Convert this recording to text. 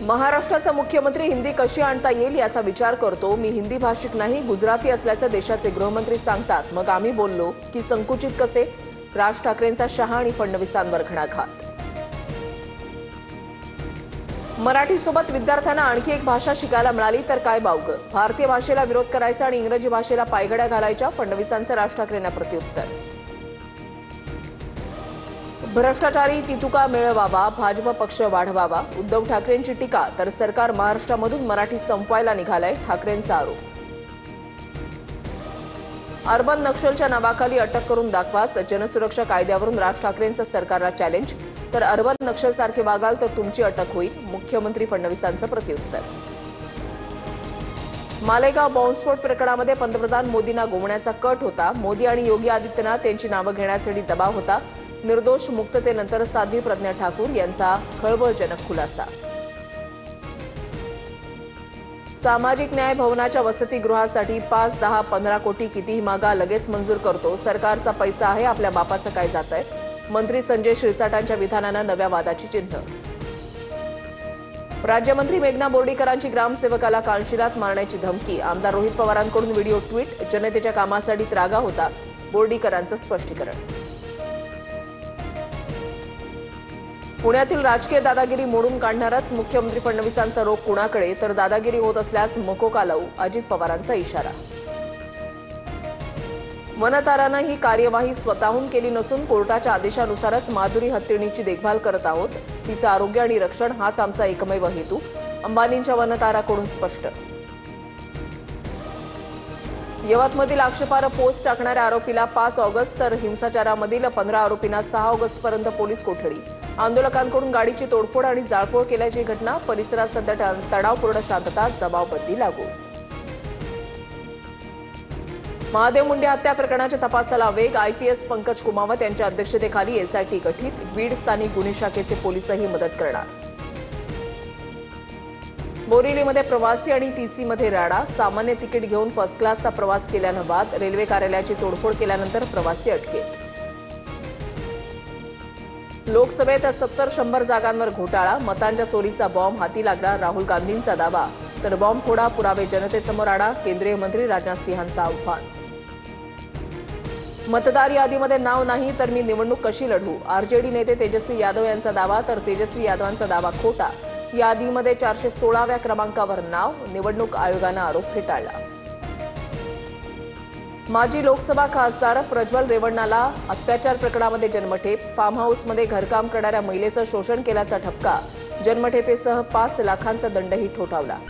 महाराष्ट्राचा मुख्यमंत्री हिंदी कशी आणता येईल याचा विचार करतो। मी हिंदी भाषिक नाही, गुजराती असल्याचे देशाचे गृहमंत्री सांगतात। मग आम्ही बोललो की संकुचित कसे? राज ठाकरेंचा शहा आणि फडणवीसांवर घणाघात। मराठीसोबत विद्यार्थ्यांना आणखी एक भाषा शिकायला मिळाली तर काय बावगं? भारतीय भाषेला विरोध करायचा आणि इंग्रजी भाषेला पायघड्या घालायच्या, फडणवीसांचे राज ठाकरेंना प्रत्युत्तर। भ्रष्टाचारी तितुका मिळवावा, भाजप पक्ष वाढवावा, उद्धव ठाकरेंची टीका। तर सरकार महाराष्ट्रामधून मराठी संपवायला निघालंय, ठाकरेंचा आरोप। अर्बन नक्षलच्या नावाखाली अटक करून दाखवाच, जनसुरक्षा कायद्यावरून राज ठाकरेंचं सरकारला चॅलेंज। तर अर्बन नक्षलसारखे वागाल तर तुमची अटक होईल, मुख्यमंत्री फडणवीसांचं प्रत्युत्तर। मालेगाव बॉम्बस्फोट प्रकरणामध्ये पंतप्रधान मोदींना गोवण्याचा कट होता। मोदी आणि योगी आदित्यनाथ यांची नावं घेण्यासाठी दबाव होता। निर्दोष मुक्ततेनंतर साध्वी प्रज्ञा ठाकूर यांचा खळबळजनक खुलासा। सामाजिक न्याय भवनाच्या वसतिगृहासाठी 5, 10, 15 कोटी कितीही मागा, लगेच मंजूर करतो। सरकारचा पैसा आहे, आपल्या बापाचं काय जातंय? मंत्री संजय शिरसाटांच्या विधानानं नव्या वादाची चिन्ह। राज्यमंत्री मेघना बोर्डीकरांची ग्रामसेवकाला कानशिलात मारण्याची धमकी। आमदार रोहित पवारांकडून व्हिडिओ ट्विट। जनतेच्या कामासाठी त्रागा होता, बोर्डीकरांचं स्पष्टीकरण। पुण्यातील राजकीय दादागिरी मोडून काढणारच, मुख्यमंत्री फडणवीसांचा रोख कुणाकडे? तर दादागिरी होत असल्यास मकोका लावू, अजित पवारांचा इशारा। वनतारानं ही कार्यवाही स्वतःहून केली नसून कोर्टाच्या आदेशानुसारच माधुरी हत्तीणीची देखभाल करत आहोत। तिचं आरोग्य आणि रक्षण हाच आमचा एकमेव हेतू, अंबानींच्या वनताराकडून स्पष्ट। यवतमधील आक्षेपार्ह पोस्ट टाकणाऱ्या आरोपीला 5 ऑगस्ट तर हिंसाचारामधील 15 आरोपींना 6 ऑगस्टपर्यंत पोलीस कोठडी। आंदोलकांकडून गाडीची तोडफोड आणि जाळपोळ केल्याची घटना। परिसरात सध्या तणावपूर्ण शांतता, जमावबंदी लागू। महादेव मुंडे हत्या प्रकरणाच्या तपासाला वेग। आयपीएस पंकज कुमावत यांच्या अध्यक्षतेखाली एसआयटी गठीत। बीड स्थानिक गुन्हे शाखेचे पोलीसही मदत करणार। बोरिवलीमध्ये प्रवासी आणि टीसीमध्ये राडा। सामान्य तिकीट घेऊन फर्स्ट क्लासचा प्रवास केल्यानं वाद। रेल्वे कार्यालयाची तोडफोड केल्यानंतर प्रवासी अटकेत। लोकसभेत 70-100 जागांवर घोटाळा। मतांच्या चोरीचा बॉम्ब हाती लागला, राहुल गांधींचा दावा। तर बॉम्ब फोडा, पुरावे जनतेसमोर आणा, केंद्रीय मंत्री राजनाथ सिंहांचं आव्हान। मतदार यादीमध्ये नाव नाही तर मी निवडणूक कशी लढू? आरजेडी नेते तेजस्वी यादव यांचा दावा। तर तेजस्वी यादवांचा दावा खोटा। यादीमध्ये 416व्या क्रमांकावर नाव, निवडणूक आयोगानं आरोप फेटाळला। माजी लोकसभा खासदार प्रज्वल रेवण्णाला अत्याचार प्रकरणामध्ये जन्मठेप। फार्म हाऊसमध्ये घरकाम करणाऱ्या महिलेचं शोषण केल्याचा ठपका। जन्मठेपेसह 5 लाखांचा दंडही ठोठावला।